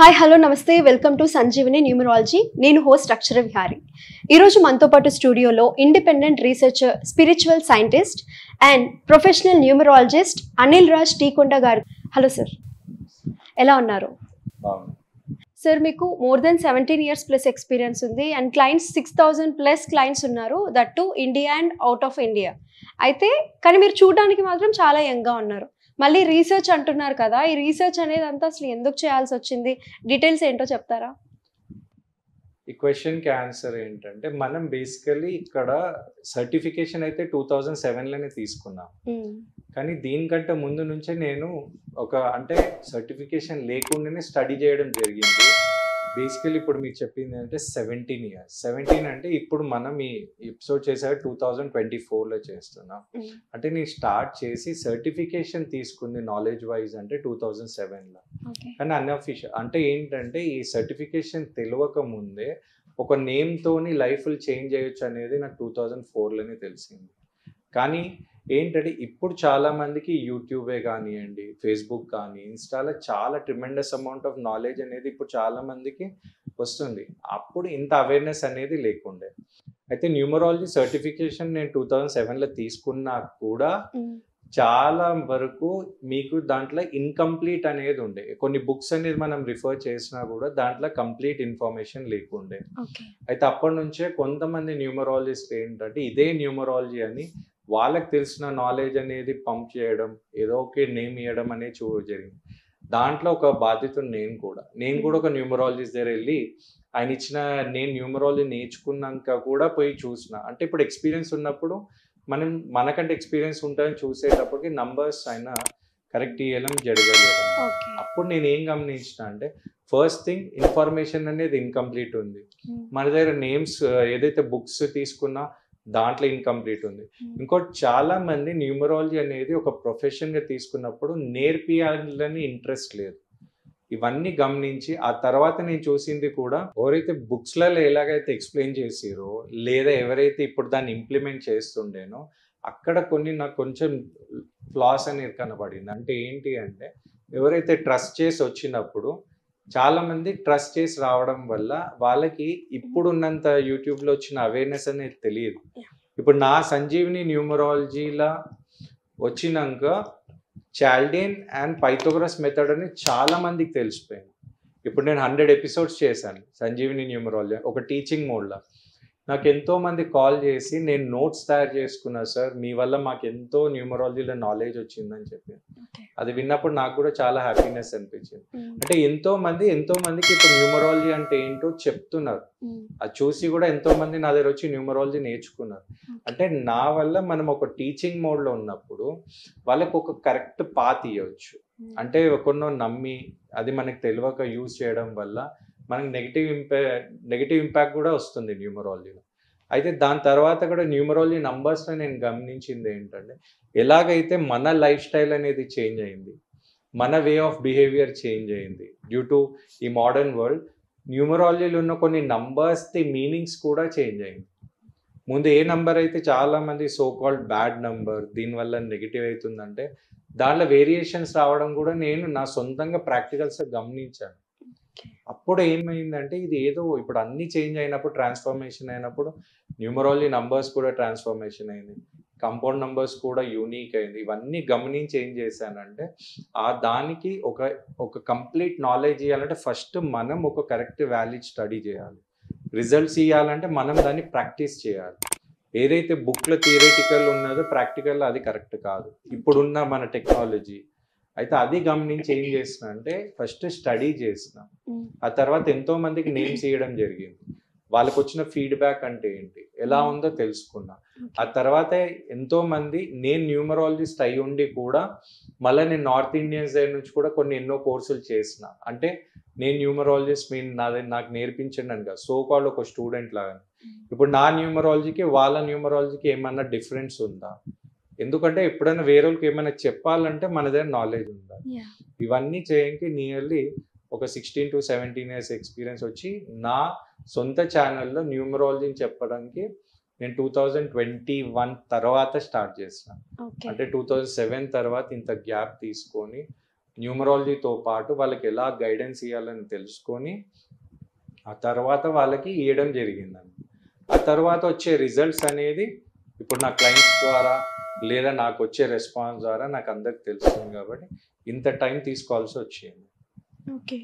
Hi hello నమస్తే welcome to Sanjeevini numerology. నేను host Akshara Vihari. ఈరోజు మనతో పాటు స్టూడియోలో independent researcher, spiritual scientist and professional numerologist Anil Raj Teekonda garu. Hello sir, ఎలా ఉన్నారు? సార్, మీకు more than 17 years plus experience ఉంది అండ్ క్లయింట్స్ 6,000 ప్లస్ క్లయింట్స్ ఉన్నారు, that to India and out of India. అయితే కానీ మీరు చూడడానికి మాత్రం చాలా యంగ్గా ఉన్నారు. మళ్ళీ రీసెర్చ్ అంటున్నారు కదా, ఈ రీసెర్చ్ అనేది అంతా అసలు ఎందుకు చేయాల్సి వచ్చింది? డీటెయిల్స్ ఏంటో చెప్తారా? ఈ క్వశ్చన్కి ఆన్సర్ ఏంటంటే, మనం బేసికలీ ఇక్కడ సర్టిఫికేషన్ అయితే 2007లోనే తీసుకున్నాం. కానీ దీనికంటే ముందు నుంచే నేను అంటే సర్టిఫికేషన్ లేకుండానే స్టడీ చేయడం జరిగింది. బేసికలీ ఇప్పుడు మీకు చెప్పింది అంటే 17 years. 17 అంటే ఇప్పుడు మనం ఈ ఎపిసోడ్ చేసాక 2024లో చేస్తున్నాం. అంటే నేను స్టార్ట్ చేసి సర్టిఫికేషన్ తీసుకుంది నాలెడ్జ్ వైజ్ అంటే 2007లో. కానీ అన్అఫీషియల్ అంటే ఏంటంటే, ఈ సర్టిఫికేషన్ తెలియక ముందే ఒక నేమ్తోని లైఫ్లు చేంజ్ చేయొచ్చు అనేది నాకు 2004లోనే తెలిసింది. కానీ ఏంటంటే ఇప్పుడు చాలామందికి యూట్యూబే కానివ్వండి, ఫేస్బుక్ కానీ, ఇన్స్టాలో చాలా ట్రిమెండస్ అమౌంట్ ఆఫ్ నాలెడ్జ్ అనేది ఇప్పుడు చాలామందికి వస్తుంది. అప్పుడు ఇంత అవేర్నెస్ అనేది లేకుండే. అయితే న్యూమరాలజీ సర్టిఫికేషన్ నేను 2007లో తీసుకున్నా కూడా చాలా వరకు మీకు దాంట్లో ఇన్కంప్లీట్ అనేది ఉండే. కొన్ని బుక్స్ అనేది మనం రిఫర్ చేసినా కూడా దాంట్లో కంప్లీట్ ఇన్ఫర్మేషన్ లేకుండే. అయితే అప్పటి నుంచే కొంతమంది న్యూమరాలజిస్ట్ ఏంటంటే ఇదే న్యూమరాలజీ అని వాళ్ళకి తెలిసిన నాలెడ్జ్ అనేది పంప్ చేయడం, ఏదో ఒక నేమ్ ఇవ్వడం అనేది జరిగింది. దాంట్లో ఒక బాధ్యత నేను కూడా ఒక న్యూమరాలజిస్ట్ దగ్గర వెళ్ళి ఆయన ఇచ్చిన, నేను న్యూమరాలజీ నేర్చుకున్నాక కూడా పోయి చూసిన. అంటే ఇప్పుడు ఎక్స్పీరియన్స్ ఉన్నప్పుడు మనకంటే ఎక్స్పీరియన్స్ ఉంటుందని చూసేటప్పటికి నంబర్స్ ఆయన కరెక్ట్ ఇవ్వడం జరగలేదు. అప్పుడు నేను ఏం గమనించిన అంటే, ఫస్ట్ థింగ్ ఇన్ఫర్మేషన్ అనేది ఇన్కంప్లీట్ ఉంది. మన దగ్గర నేమ్స్ ఏదైతే బుక్స్ తీసుకున్నా దాంట్లో ఇన్కంప్లీట్ ఉంది. ఇంకోటి, చాలా మంది న్యూమరాలజీ అనేది ఒక ప్రొఫెషన్గా తీసుకున్నప్పుడు నేర్పియాలని ఇంట్రెస్ట్ లేదు. ఇవన్నీ గమనించి ఆ తర్వాత నేను చూసింది కూడా, ఎవరైతే బుక్స్లలో ఎలాగైతే ఎక్స్ప్లెయిన్ చేసిరో లేదా ఎవరైతే ఇప్పుడు దాన్ని ఇంప్లిమెంట్ చేస్తుండేనో అక్కడ నాకు కొంచెం ఫ్లాస్ అనేది కనబడింది. అంటే ఏంటి అంటే, ఎవరైతే ట్రస్ట్ చేసి వచ్చినప్పుడు చాలామంది ట్రస్ట్ చేసి రావడం వల్ల వాళ్ళకి ఇప్పుడున్నంత యూట్యూబ్లో వచ్చిన అవేర్నెస్ అనేది తెలియదు. ఇప్పుడు నా సంజీవిని న్యూమరాలజీలా వచ్చినాక చాల్డేన్ అండ్ పైథాగరస్ మెథడ్ అని చాలామందికి తెలిసిపోయింది. ఇప్పుడు నేను 100 episodes చేశాను సంజీవిని న్యూమరాలజీ ఒక టీచింగ్ మోడ్లో. నాకు ఎంతోమంది కాల్ చేసి, నేను నోట్స్ తయారు చేసుకున్నా సార్, మీ వల్ల మాకు ఎంతో న్యూమరాలజీలో నాలెడ్జ్ వచ్చిందని చెప్పి. అది విన్నప్పుడు నాకు కూడా చాలా హ్యాపీనెస్ అనిపించింది. అంటే ఎంతోమందికి ఇప్పుడు న్యూమరాలజీ అంటే ఏంటో చెప్తున్నారు. అది చూసి కూడా ఎంతోమంది నా దగ్గర వచ్చి న్యూమరాలజీ నేర్చుకున్నారు. అంటే నా వల్ల మనం ఒక టీచింగ్ మోడ్లో ఉన్నప్పుడు వాళ్ళకు ఒక కరెక్ట్ పాత్ ఇవ్వచ్చు. అంటే ఒకరినో నమ్మి అది మనకు తెలియక యూజ్ చేయడం వల్ల మనకి నెగిటివ్ ఇంపాక్ట్ కూడా వస్తుంది న్యూమరాలజీలో. అయితే దాని తర్వాత కూడా న్యూమరాలజీ నంబర్స్లో నేను గమనించింది ఏంటంటే, ఎలాగైతే మన లైఫ్ స్టైల్ అనేది చేంజ్ అయింది, మన వే ఆఫ్ బిహేవియర్ చేంజ్ అయింది డ్యూ టు ఈ మోడర్న్ వరల్డ్, న్యూమరాలజీలో ఉన్న కొన్ని నంబర్స్ది మీనింగ్స్ కూడా చేంజ్ అయింది. ముందు ఏ నంబర్ అయితే చాలామంది సో కాల్డ్ బ్యాడ్ నంబర్, దీనివల్ల నెగిటివ్ అవుతుందంటే దాంట్లో వేరియేషన్స్ రావడం కూడా నేను నా సొంతంగా ప్రాక్టికల్స్గా గమనించాను. అప్పుడు ఏమైందంటే, ఇది ఏదో ఇప్పుడు అన్ని చేంజ్ అయినప్పుడు, ట్రాన్స్ఫర్మేషన్ అయినప్పుడు న్యూమరాలజీ నంబర్స్ కూడా ట్రాన్స్ఫర్మేషన్ అయింది, కంపౌండ్ నంబర్స్ కూడా యూనిక్ అయింది. ఇవన్నీ గమనించి ఏం చేశానంటే, దానికి ఒక కంప్లీట్ నాలెడ్జ్ ఇవ్వాలంటే ఫస్ట్ మనం ఒక కరెక్ట్ వ్యాలిడ్ స్టడీ చేయాలి. రిజల్ట్స్ ఇవ్వాలంటే మనం దాన్ని ప్రాక్టీస్ చేయాలి. ఏదైతే బుక్లో థియరిటికల్ ఉన్నదో ప్రాక్టికల్ అది కరెక్ట్ కాదు ఇప్పుడున్న మన టెక్నాలజీ. అయితే అది గమనించి ఏం చేసిన అంటే, ఫస్ట్ స్టడీ చేసిన. ఆ తర్వాత ఎంతోమందికి నేమ్స్ ఇవ్వడం జరిగింది. వాళ్ళకు వచ్చిన ఫీడ్బ్యాక్ అంటే ఏంటి, ఎలా ఉందో తెలుసుకున్నా. ఆ తర్వాత ఎంతోమంది, నేను న్యూమరాలజిస్ట్ అయి ఉండి కూడా మళ్ళీ నేను నార్త్ ఇండియన్స్ దగ్గర నుంచి కూడా ఎన్నో కోర్సులు చేసిన. అంటే నేను న్యూమరాలజిస్ట్, నాకు నేర్పించండి అని కాదు, సో కాల్డ్ ఒక స్టూడెంట్ లాగా. ఇప్పుడు నా న్యూమరాలజీకి వాళ్ళ న్యూమరాలజీకి ఏమన్నా డిఫరెన్స్ ఉందా? ఎందుకంటే ఎప్పుడైనా వేరే వాళ్ళకి ఏమైనా చెప్పాలంటే మన దగ్గర నాలెడ్జ్ ఉండాలి. ఇవన్నీ చేయడానికి నియర్లీ ఒక 16 to 17 years ఎక్స్పీరియన్స్ వచ్చి నా సొంత ఛానల్లో న్యూమరాలజీని చెప్పడానికి నేను 2021 తర్వాత స్టార్ట్ చేసిన. అంటే 2007 తర్వాత ఇంత గ్యాప్ తీసుకొని న్యూమరాలజీతో పాటు వాళ్ళకి ఎలా గైడెన్స్ ఇవ్వాలని తెలుసుకొని ఆ తర్వాత వాళ్ళకి ఇవ్వడం జరిగిందండి. ఆ తర్వాత వచ్చే రిజల్ట్స్ అనేది ఇప్పుడు నా క్లయింట్స్ ద్వారా లేదా నాకు వచ్చే రెస్పాన్స్ ద్వారా నాకు అందరికి తెలుస్తుంది కాబట్టి ఇంత టైం తీసుకోవాల్సి వచ్చింది. ఓకే.